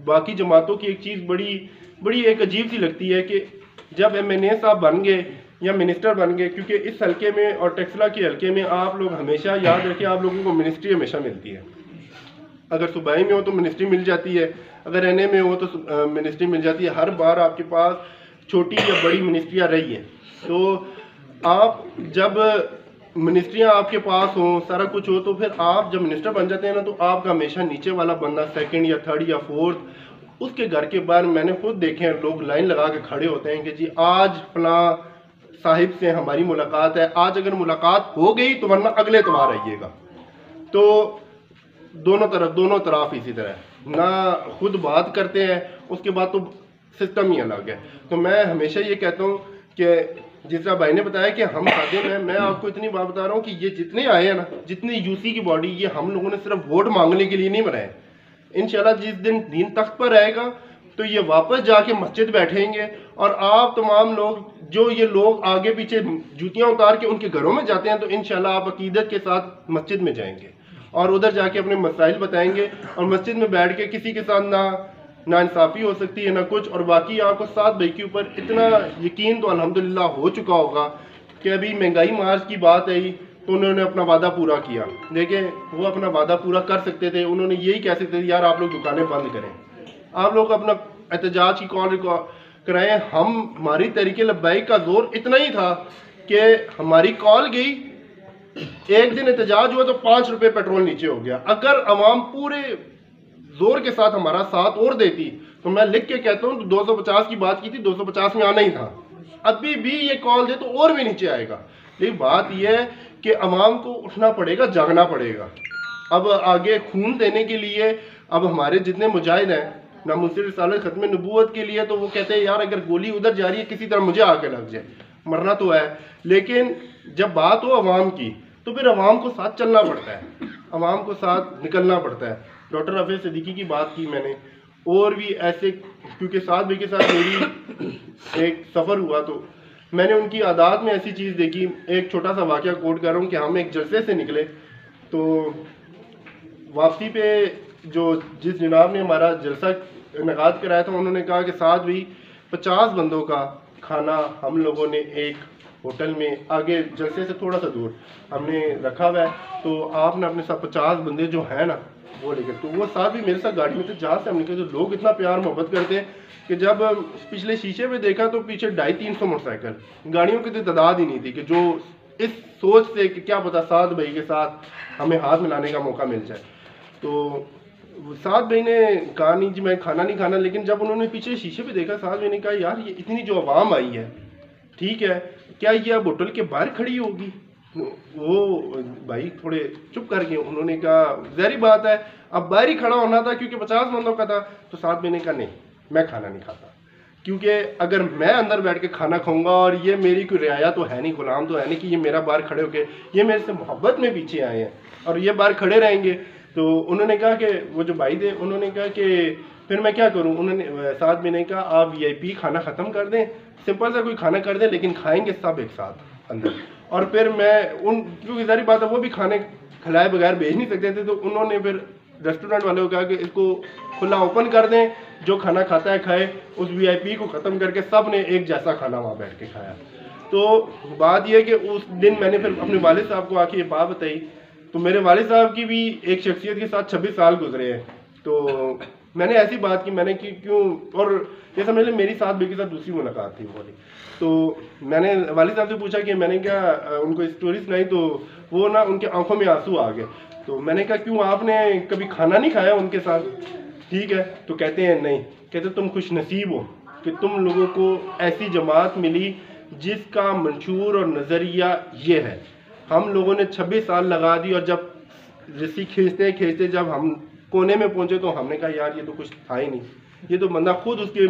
बाकी जमातों की एक चीज़ बड़ी एक अजीब सी लगती है कि जब MNA साहब बन गए या मिनिस्टर बन गए, क्योंकि इस हल्के में और टेक्सला के हल्के में आप लोग हमेशा याद रखें, आप लोगों को मिनिस्ट्री हमेशा मिलती है। अगर सूबाई में हो तो मिनिस्ट्री मिल जाती है, अगर NA में हो तो मिनिस्ट्री मिल जाती है। हर बार आपके पास छोटी या बड़ी मिनिस्ट्रियाँ रही हैं। तो आप जब मिनिस्ट्रियाँ आपके पास हों, सारा कुछ हो, तो फिर आप जब मिनिस्टर बन जाते हैं ना, तो आपका हमेशा नीचे वाला बंदा सेकंड या थर्ड या फोर्थ, उसके घर के बाहर मैंने खुद देखे हैं, लोग लाइन लगा के खड़े होते हैं कि जी आज फलां साहिब से हमारी मुलाकात है, आज अगर मुलाकात हो गई तो वरना अगले इतवार आइएगा। तो दोनों तरफ इसी तरह ना खुद बात करते हैं, उसके बाद तो सिस्टम ही अलग है। तो मैं हमेशा ये कहता हूँ कि जिस तरह भाई ने बताया कि हम खादिम हैं, मैं आपको इतनी बात बता रहा हूँ कि ये जितने आए हैं ना, जितनी यूसी की बॉडी, ये हम लोगों ने सिर्फ वोट मांगने के लिए नहीं बनाए। इंशाल्लाह जिस दिन दीन तख्त पर आएगा तो ये वापस जाके मस्जिद बैठेंगे, और आप तमाम लोग जो ये लोग आगे पीछे जूतियाँ उतार के उनके घरों में जाते हैं, तो इंशाल्लाह आप अकीदत के साथ मस्जिद में जाएंगे और उधर जाके अपने मसाइल बताएंगे, और मस्जिद में बैठ के किसी के साथ ना इंसाफ़ी हो सकती है ना कुछ। और बाकी आपको 7 भाई के ऊपर इतना यकीन तो अल्हम्दुलिल्लाह हो चुका होगा कि अभी महंगाई मार्च की बात आई तो उन्होंने अपना वादा पूरा किया। देखें, वो अपना वादा पूरा कर सकते थे, उन्होंने यही कह सकते थे यार आप लोग दुकानें बंद करें, आप लोग अपना एहतजाज की कॉल कराएं। हमारी तहरीक लब्बाइक का जोर इतना ही था कि हमारी कॉल गई, एक दिन एहतजाज हुआ तो 5 रुपये पेट्रोल नीचे हो गया। अगर अवाम पूरे जोर के साथ हमारा साथ और देती तो मैं लिख के कहता हूँ 250 की बात की थी, 250 में आना ही था। अभी भी ये कॉल दे तो और भी नीचे आएगा। लेकिन बात यह है कि अवाम को उठना पड़ेगा, जागना पड़ेगा। अब आगे खून देने के लिए अब हमारे जितने मुजाहिद हैं नामुमकिन रिसालत खत्म नबूवत के लिए, तो वो कहते हैं यार अगर गोली उधर जा रही है किसी तरह मुझे आके लग जाए, मरना तो है। लेकिन जब बात हो अवाम की तो फिर अवाम को साथ चलना पड़ता है, अवाम को साथ निकलना पड़ता है। डॉक्टर हफीज सिद्दीकी की बात की मैंने, और भी ऐसे, क्योंकि 7 भाई के साथ मेरी एक सफ़र हुआ तो मैंने उनकी आदात में ऐसी चीज़ देखी। एक छोटा सा वाक़या कोट कर रहा हूँ कि हम एक जलसे से निकले तो वापसी पे जो जिस जनाब ने हमारा जलसा इनेकाद कराया था, उन्होंने कहा कि 7 भाई 50 बंदों का खाना हम लोगों ने एक होटल में आगे जलसे से थोड़ा सा दूर हमने रखा हुआ है। तो आपने अपने साथ 50 बंदे जो हैं ना वो लेकर, तो वो साथ भी मेरे साथ गाड़ी में थे। जहाँ से हम निकले तो लोग इतना प्यार मोहब्बत करते हैं कि जब पिछले शीशे पे देखा तो पीछे 250-300 मोटरसाइकिल, गाड़ियों की तो तादाद ही नहीं थी कि जो इस सोच से कि क्या पता साद भाई के साथ हमें हाथ मिलाने का मौका मिल जाए। तो साद भाई ने कहा नहीं जी मैं खाना नहीं खाना, लेकिन जब उन्होंने पीछे शीशे पे देखा साद भाई ने कहा यार ये इतनी जो आवाम आई है, ठीक है, क्या ये अब होटल के बाहर खड़ी होगी? वो भाई थोड़े चुप कर गए। उन्होंने कहा ज़ाहिर बात है अब बाहर ही खड़ा होना था क्योंकि 50 बंदों का था। तो साथ मैंने कहा नहीं मैं खाना नहीं खाता, क्योंकि अगर मैं अंदर बैठ के खाना खाऊंगा और ये मेरी कोई रियाया तो है नहीं, गुलाम तो है नहीं कि ये मेरा बाहर खड़े होके, ये मेरे से मोहब्बत में पीछे आए हैं और ये बाहर खड़े रहेंगे। तो उन्होंने कहा कि वो जो भाई थे उन्होंने कहा कि फिर मैं क्या करूं? उन्होंने साथ में नहीं कहा आप VIP खाना ख़त्म कर दें, सिंपल सा कोई खाना कर दें, लेकिन खाएंगे सब एक साथ अंदर। और फिर मैं उन, क्योंकि सारी बात है वो भी खाने खिलाए बगैर भेज नहीं सकते थे, तो उन्होंने फिर रेस्टोरेंट वाले को कहा कि इसको खुला ओपन कर दें, जो खाना खाता है खाए। उस VIP को ख़त्म करके सब ने एक जैसा खाना वहाँ बैठ के खाया। तो बात यह कि उस दिन मैंने फिर अपने वालिद साहब को आके ये बात बताई। तो मेरे वालिद साहब की भी एक शख्सियत के साथ 26 साल गुजरे हैं। तो मैंने ऐसी बात की, मैंने कि क्यों, और ये समझ लें मेरी साथ भाई के साथ दूसरी मुलाकात थी वो वाली। तो मैंने वालिद साहब से पूछा कि मैंने क्या उनको स्टोरी सुनाई, तो वो ना उनके आंखों में आंसू आ गए। तो मैंने कहा क्यों आपने कभी खाना नहीं खाया उनके साथ? ठीक है। तो कहते हैं नहीं, कहते तुम खुश नसीब हो कि तुम लोगों को ऐसी जमात मिली जिसका मंशूर और नज़रिया ये है। हम लोगों ने 26 साल लगा दी और जब रस्सी खींचते खींचते जब हम कोने में पहुंचे तो हमने कहा यार ये तो कुछ था ही नहीं, ये तो बंदा खुद उसके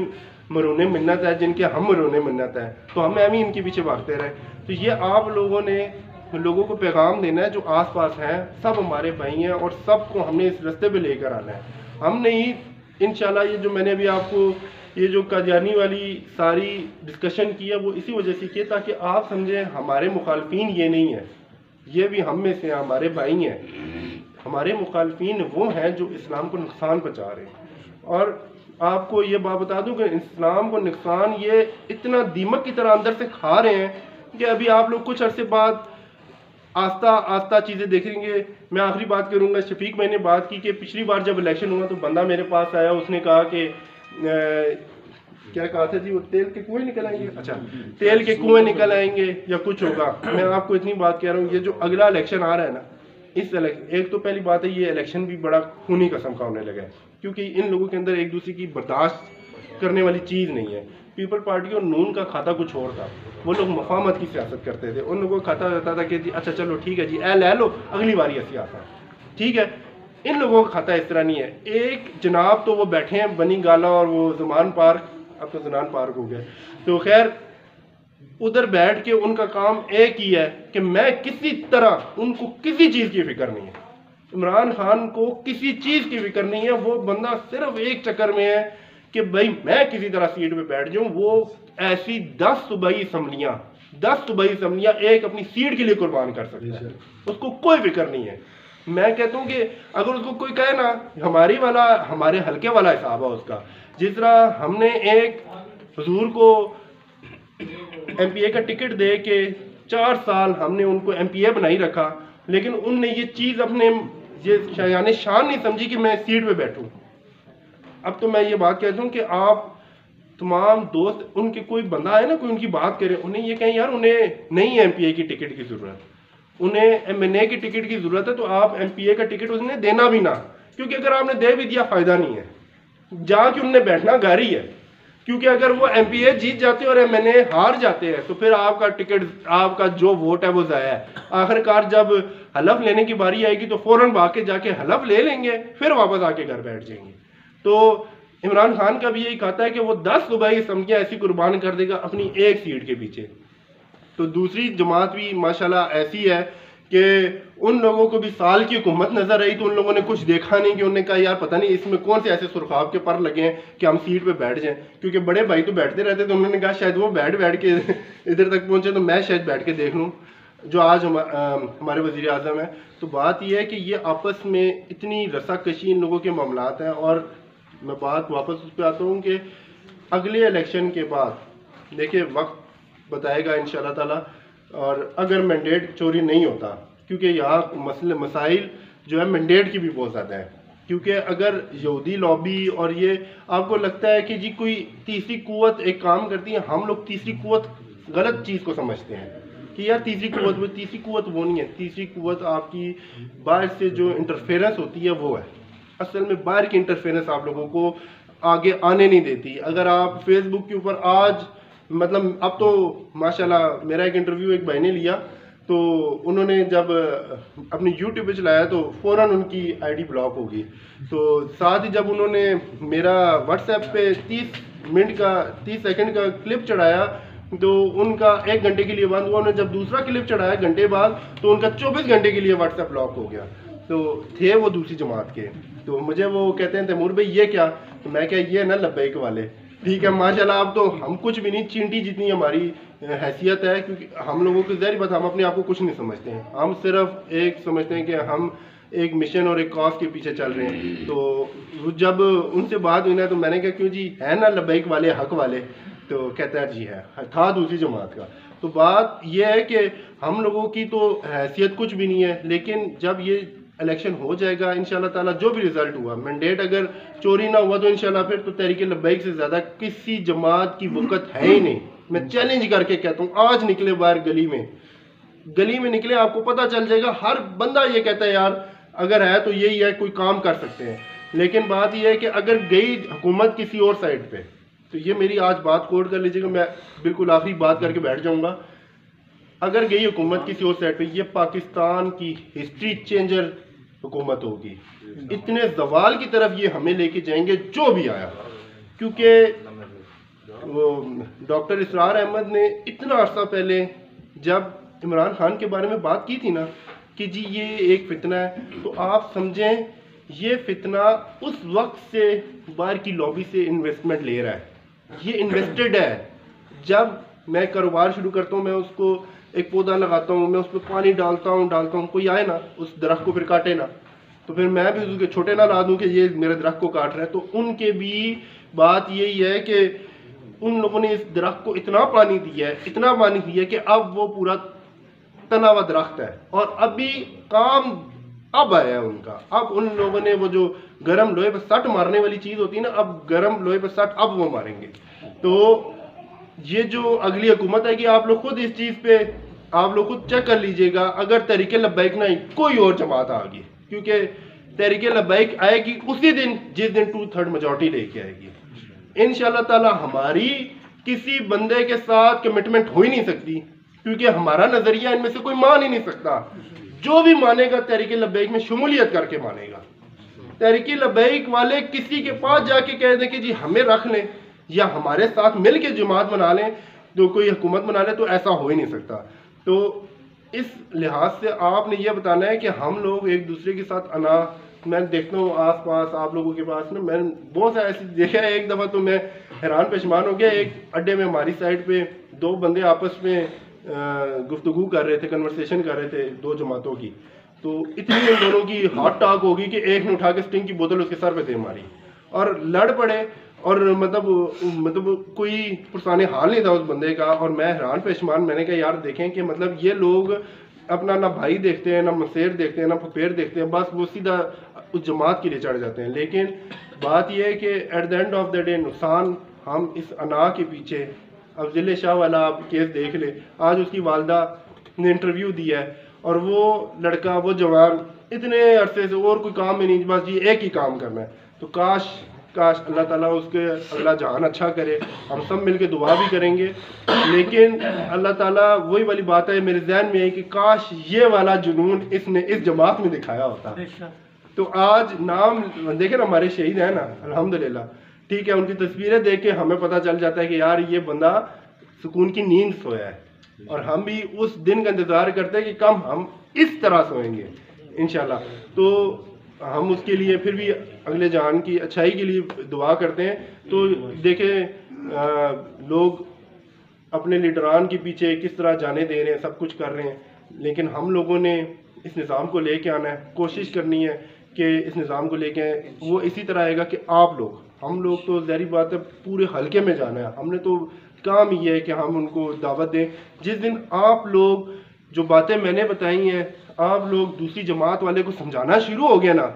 मरोने मिन्नत है जिनके हम मरोने मिन्नत है, तो हम भी इनके पीछे भागते रहे। तो ये आप लोगों ने लोगों को पैगाम देना है जो आसपास हैं, सब हमारे भाई हैं और सबको हमने इस रास्ते पे लेकर आना है। हमने ही इंशाल्लाह ये जो मैंने अभी आपको ये जो कादियानी वाली सारी डिस्कशन की है वो इसी वजह से की ताकि आप समझें हमारे मुखालफिन ये नहीं है, ये भी हम में से हमारे भाई हैं। हमारे मुखालफिन वो हैं जो इस्लाम को नुकसान पहुँचा रहे हैं। और आपको ये बात बता दूं कि इस्लाम को नुकसान ये इतना दीमक की तरह अंदर से खा रहे हैं कि अभी आप लोग कुछ अरसे बाद आस्ता आस्ता चीज़ें देखेंगे। मैं आखिरी बात करूंगा, शफीक भाई ने बात की कि पिछली बार जब इलेक्शन हुआ तो बंदा मेरे पास आया, उसने कहा कि क्या कहा था जी, वो तेल के कुएं निकल आएंगे, अच्छा तेल के कुएं निकल आएंगे या कुछ होगा। मैं आपको इतनी बात कह रहा हूँ, ये जो अगला इलेक्शन आ रहा है ना, इस एक तो पहली बात है ये इलेक्शन भी बड़ा खूनी किस्म का होने लगा है, क्योंकि इन लोगों के अंदर एक दूसरे की बर्दाश्त करने वाली चीज़ नहीं है। पीपल पार्टी और नून का खाता कुछ और था, वो लोग मफामत की सियासत करते थे। उन लोगों का खाता रहता था कि जी अच्छा चलो ठीक है जी ए ले लो, अगली बारी ऐसी आता ठीक है। इन लोगों का खाता इस तरह नहीं है। एक जनाब तो वो बैठे हैं बनी गाला और वो ज़मान पार्क, अब तो ज़मान पार्क हो गया, तो खैर उधर बैठ के उनका काम एक ही है कि मैं किसी तरह, उनको किसी चीज़ की फिक्र नहीं है, इमरान खान को किसी चीज़ की फिक्र नहीं है। वो बंदा सिर्फ एक चक्कर में है कि भाई मैं किसी तरह सीट पे बैठ जाऊं। वो ऐसी 10 सूबाई असम्बलियां एक अपनी सीट के लिए कुर्बान कर सकता है, उसको कोई फिक्र नहीं है। मैं कहता हूं कि अगर उसको कोई कहे ना हमारे हल्के वाला हिसाब है उसका, जिस तरह हमने एक हुजूर को MPA का टिकट दे के 4 साल हमने उनको MPA बनाई रखा, लेकिन उनने ये चीज़ अपने ये शायाने शान नहीं समझी कि मैं सीट पे बैठूं। अब तो मैं ये बात कहता हूँ कि आप तमाम दोस्त, उनके कोई बंदा है ना, कोई उनकी बात करे, उन्हें ये कहें यार उन्हें नहीं MPA की टिकट की ज़रूरत, उन्हें MNA की टिकट की ज़रूरत है, तो आप MPA का टिकट उन्हें देना भी ना, क्योंकि अगर आपने दे भी दिया फ़ायदा नहीं है, जाके उन्हें बैठना घर ही है। क्योंकि अगर वो MPA जीत जाते हैं और MNA हार जाते हैं तो फिर आपका टिकट, आपका जो वोट है वो ज़ाया है। आखिरकार जब हलफ लेने की बारी आएगी तो फ़ौरन भाग के जाके हलफ ले लेंगे, फिर वापस आके घर बैठ जाएंगे। तो इमरान खान का भी यही खाता है कि वो 10 सूबाई असम्बलियां ऐसी कुर्बान कर देगा अपनी एक सीट के पीछे। तो दूसरी जमात भी माशाल्लाह ऐसी है कि उन लोगों को भी साल की हुकूमत नजर आई तो उन लोगों ने कुछ देखा नहीं कि उन्होंने कहा यार पता नहीं इसमें कौन से ऐसे सुरखाब के पर लगे हैं कि हम सीट पे बैठ जाएं, क्योंकि बड़े भाई तो बैठते रहते, तो उन्होंने कहा शायद वो बैठ के इधर तक पहुंचे तो मैं शायद बैठ के देख लूँ जो आज हमारे वज़ीर आज़म है। तो बात यह है कि ये आपस में इतनी रसाकशी इन लोगों के मामलात हैं। और मैं बात वापस उस पर आता हूँ कि अगले इलेक्शन के बाद देखिए वक्त बताएगा इंशाअल्लाह ताला और अगर मैंडेट चोरी नहीं होता, क्योंकि यहाँ मसले मसाइल जो है मैंडेट की भी बहुत ज़्यादा है। क्योंकि अगर यहूदी लॉबी और ये आपको लगता है कि जी कोई तीसरी कुव्वत एक काम करती है, हम लोग तीसरी कुव्वत गलत चीज़ को समझते हैं कि यार तीसरी कुव्वत वो नहीं है। तीसरी कुव्वत आपकी बाहर से जो इंटरफेरेंस होती है वो है। असल में बाहर की इंटरफेरेंस आप लोगों को आगे आने नहीं देती। अगर आप फेसबुक के ऊपर आज मतलब अब तो माशाल्लाह मेरा एक इंटरव्यू एक भाई ने लिया, तो उन्होंने जब अपनी यूट्यूब पे चलाया तो फ़ौरन उनकी आईडी ब्लॉक हो गई। तो साथ ही जब उन्होंने मेरा व्हाट्सएप पे 30 सेकंड का क्लिप चढ़ाया तो उनका 1 घंटे के लिए बंद हुआ। उन्होंने जब दूसरा क्लिप चढ़ाया घंटे बाद तो उनका 24 घंटे के लिए व्हाट्सएप ब्लॉक हो गया। तो थे वो दूसरी जमात के, तो मुझे वो कहते हैं तैमूर भाई ये क्या, तो मैं क्या ये ना लब्बैक वाले, ठीक है माशाल्लाह। अब तो हम कुछ भी नहीं, चींटी जितनी हमारी हैसियत है, क्योंकि हम लोगों की ज़ाहिर बात हम अपने आप को कुछ नहीं समझते हैं। हम सिर्फ एक समझते हैं कि हम एक मिशन और एक कॉज के पीछे चल रहे हैं। तो जब उनसे बात हुई ना तो मैंने कहा क्यों जी है ना लब्बैक वाले हक वाले, तो कहता है जी है, था दूसरी जमात का। तो बात यह है कि हम लोगों की तो हैसियत कुछ भी नहीं है, लेकिन जब ये इलेक्शन हो जाएगा इंशाल्लाह ताला, जो भी रिजल्ट हुआ, मैंडेट अगर चोरी ना हुआ तो इंशाल्लाह फिर तो तहरीक लब्बैक से ज़्यादा किसी जमात की वक़्त है ही नहीं। मैं चैलेंज करके कहता हूँ, आज निकले बाहर गली में निकले, आपको पता चल जाएगा। हर बंदा ये कहता है यार अगर है तो यही है, कोई काम कर सकते हैं। लेकिन बात यह है कि अगर गई हुकूमत किसी और साइड पे, तो ये मेरी आज बात कोट कर लीजिएगा, मैं बिल्कुल आखिरी बात करके बैठ जाऊँगा। अगर गई हुकूमत किसी और साइड पे, ये पाकिस्तान की हिस्ट्री चेंजर हुकूमत होगी। इतने जवाल की तरफ ये हमें लेके जाएंगे जो भी आया। क्योंकि वो डॉक्टर इसरार अहमद ने इतना अर्सा पहले जब इमरान खान के बारे में बात की थी ना कि जी ये एक फितना है, तो आप समझें ये फितना उस वक्त से बाहर की लॉबी से इन्वेस्टमेंट ले रहा है। ये इन्वेस्टेड है। जब मैं कारोबार शुरू करता हूँ, मैं उसको एक पौधा लगाता हूँ, मैं उस पर पानी डालता हूँ, कोई आए ना उस दरख्त को फिर काटे ना, तो फिर मैं भी उसके छोटे ना ला दूँ कि ये मेरे दरख्त को काट रहा है। तो उनके भी बात यही है कि उन लोगों ने इस दरख्त को इतना पानी दिया है कि अब वो पूरा तना हुआ दरख्त है। और अभी काम अब आया है उनका। अब उन लोगों ने वो जो गर्म लोहे पर सट मारने वाली चीज़ होती है ना, अब गर्म लोहे पर सट अब वो मारेंगे। तो ये जो अगली हुकूमत है कि आप लोग खुद इस चीज़ पे आप लोग खुद चेक कर लीजिएगा। अगर तहरीक लब्बैक नहीं कोई और जमात आ गई, क्योंकि तहरीक लब्बैक आएगी उसी दिन जिस दिन 2/3 मेजॉरिटी लेके आएगी इंशाल्लाह ताला। हमारी किसी बंदे के साथ कमिटमेंट हो ही नहीं सकती, क्योंकि हमारा नज़रिया इनमें से कोई मान ही नहीं सकता। जो भी मानेगा तहरीक लब्बैक में शमूलियत करके मानेगा। तहरीक लब्बैक वाले किसी के पास जाके कह दें कि जी हमें रख लें या हमारे साथ मिल के जमात बना लें, तो कोई हुकूमत बना ले, तो ऐसा हो ही नहीं सकता। तो इस लिहाज से आपने ये बताना है कि हम लोग एक दूसरे के साथ मैं देखता हूँ आस पास आप लोगों के पास ना, मैंने बहुत सारा ऐसे देखा है। एक दफ़ा तो मैं हैरान पेशमान हो गया, एक अड्डे में हमारी साइड पे 2 बंदे आपस में गुफ्तगू कर रहे थे, कन्वर्सेशन कर रहे थे 2 जमातों की। तो इतनी उन दोनों की हॉट टॉक होगी कि एक ने उठा के स्टिंग की बोतल उसके सर पे दे मारी और लड़ पड़े। और मतलब कोई पुरसाने हाल नहीं था उस बंदे का। और मैं हैरान पेशमान, मैंने कहा यार देखें कि मतलब ये लोग अपना ना भाई देखते हैं, ना मसेर देखते हैं, ना फपेर देखते हैं, बस वो सीधा उस जमात के लिए चढ़ जाते हैं। लेकिन बात यह है कि at the end of the day नुकसान हम इस अना के पीछे, अब जिले शाह वाला आप केस देख ले, आज उसकी वालदा ने इंटरव्यू दिया है और वो लड़का वो जवान इतने अरसे से और कोई काम ही नहीं, बस ये एक ही काम करना है। तो काश अल्लाह ताला उसके अगला जहान अच्छा करे, हम सब मिलके दुआ भी करेंगे। लेकिन अल्लाह ताला वही वाली बात है मेरे जहन में है कि काश ये वाला जुनून इसने इस जमात में दिखाया होता। तो आज नाम देखे ना हमारे शहीद है ना, अल्हम्दुलिल्लाह, ठीक है, उनकी तस्वीरें देख के हमें पता चल जाता है कि यार ये बंदा सुकून की नींद सोया है। और हम भी उस दिन का इंतज़ार करते हैं कि कम हम इस तरह सोएंगे इंशाल्लाह। तो हम उसके लिए फिर भी अगले जहान की अच्छाई के लिए दुआ करते हैं। तो देखें लोग अपने लीडरान के पीछे किस तरह जाने दे रहे हैं, सब कुछ कर रहे हैं, लेकिन हम लोगों ने इस निज़ाम को लेके आना है, कोशिश करनी है कि इस निज़ाम को लेके वो इसी तरह आएगा कि हम लोग तो ज़ाहिर बात है पूरे हल्के में जाना है। हमने तो काम ये है कि हम उनको दावत दें। जिस दिन आप लोग जो बातें मैंने बताई हैं आप लोग दूसरी जमात वाले को समझाना शुरू हो गया ना,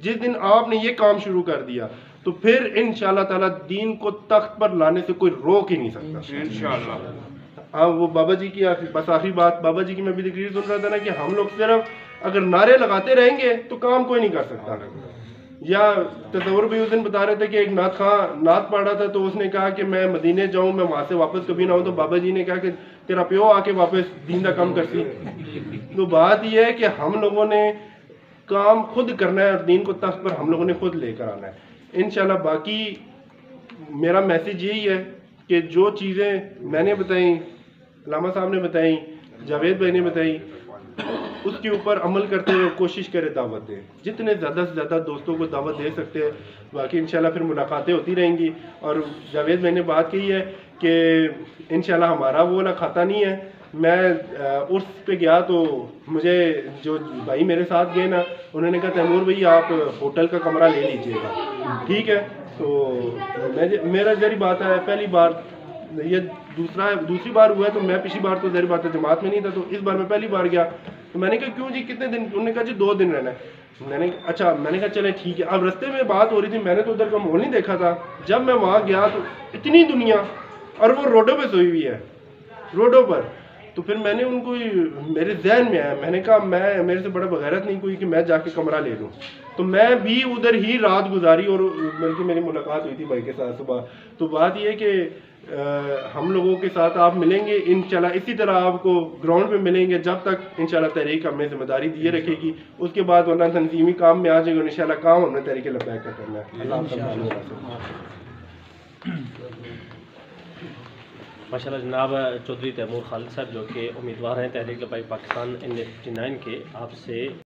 जिस दिन आपने ये काम शुरू कर दिया तो फिर इंशाल्लाह ताला दीन को तख्त पर लाने से कोई रोक ही नहीं सकता इंशाल्लाह। हाँ, वो बाबा जी की बस आखिरी बात, बाबा जी की मैं भी तकरीर सुन रहा था ना कि हम लोग सिर्फ अगर नारे लगाते रहेंगे तो काम कोई नहीं कर सकता। या तस्वर भी उस दिन बता रहे थे कि एक नात खां नात पढ़ रहा था तो उसने कहा कि मैं मदीने जाऊं, मैं वहां से वापस कभी ना आऊं, तो बाबा जी ने कहा कि तेरा प्यो आके वापस दीन का काम करती। तो बात यह है कि हम लोगों ने काम खुद करना है और दीन को तख्त पर हम लोगों ने खुद लेकर आना है इंशाल्लाह। बाकी मेरा मैसेज यही है कि जो चीज़ें मैंने बताई, लामा साहब ने बताई, जावेद भाई ने बताई, उसके ऊपर अमल करते हुए कोशिश करें, दावत दें, जितने ज़्यादा से ज़्यादा दोस्तों को दावत दे सकते हैं। बाकी इंशाल्लाह फिर मुलाकातें होती रहेंगी। और जावेद भाई ने बात कही है कि इंशाल्लाह हमारा वो वाला खाता नहीं है। मैं उर्स पे गया तो मुझे जो भाई मेरे साथ गए ना उन्होंने कहा तैमूर भाई आप होटल का कमरा ले लीजिएगा, ठीक है। तो मेरा जरी बात है, पहली बार ये दूसरी बार हुआ है, तो मैं पिछली बार तो जरी बात है जमात में नहीं था, तो इस बार मैं पहली बार गया। तो मैंने कहा क्यों जी कितने दिन, उन्होंने कहा जी 2 दिन रहना है। मैंने कहा चले ठीक है। अब रास्ते में बात हो रही थी, मैंने तो उधर का माहौल नहीं देखा था। जब मैं वहाँ गया तो इतनी दुनिया, और वो रोडों पे सोई हुई है, रोडों पर। तो फिर मैंने उनको, मेरे जहन में आया, मैंने कहा मेरे से बड़ा बगैरत नहीं कोई कि मैं जाके कमरा ले लूँ। तो मैं भी उधर ही रात गुजारी और बल्कि मेरी मुलाकात हुई थी भाई के साथ सुबह। तो बात यह है कि हम लोगों के साथ आप मिलेंगे इंशाल्लाह, इसी तरह आपको ग्राउंड पे मिलेंगे जब तक इंशाल्लाह तहरीक हमें जिम्मेदारी दिए रखेगी। उसके बाद वरना तंजीमी काम में आ जाएगा इंशाल्लाह, काम हमने तहरीक लब्बैक का करना है। माशाल्लाह जनाब चौधरी तैमूर खालिद साहब जो कि उम्मीदवार हैं तहरीक लब्बैक पाकिस्तान NA 59 के, आपसे